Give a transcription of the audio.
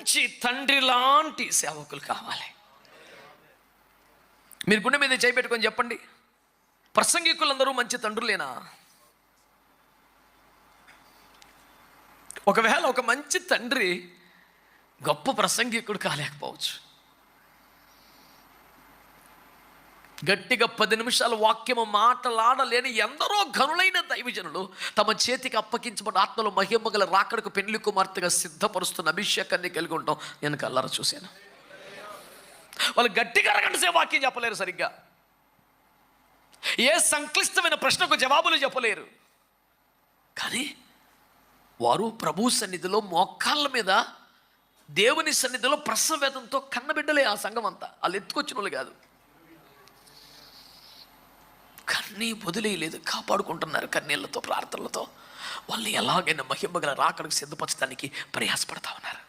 మంచి తండ్రి లాంటి సేవకులు కావాలి. మీరు గుండె మీద చేపెట్టుకొని చెప్పండి, ప్రసంగికులందరూ మంచి తండ్రులేనా? ఒకవేళ ఒక మంచి తండ్రి గొప్ప ప్రసంగికుడు కాలేకపోవచ్చు. గట్టిగా 10 నిమిషాలు వాక్యము మాటలాడలేని ఎందరో ఘనులైన దైవజనులు తమ చేతికి అప్పగించబడిన ఆత్మలో మహిమ గల రాకడకు పెళ్లి కుమార్తెగా సిద్ధపరుస్తున్న అభిషేకాన్ని కలిగి ఉంటాం. నేను కళ్ళారా చూశాను. వాళ్ళు గట్టిగా అరగంట సేపు వాక్యం చెప్పలేరు, సరిగ్గా ఏ సంక్లిష్టమైన ప్రశ్నకు జవాబులు చెప్పలేరు. కానీ వారు ప్రభు సన్నిధిలో మోకాళ్ళ మీద దేవుని సన్నిధిలో ప్రసవేదంతో కన్నబిడ్డలే. ఆ సంఘం అంతా వాళ్ళు ఎత్తుకొచ్చిన వాళ్ళు కాదు, కన్నీ వదిలేయలేదు, కాపాడుకుంటున్నారు కన్నీళ్లతో, ప్రార్థనలతో. వాళ్ళు ఎలాగైనా మహిమ గల రాకడకు సిద్ధపరచడానికి ప్రయాసపడతా ఉన్నారు.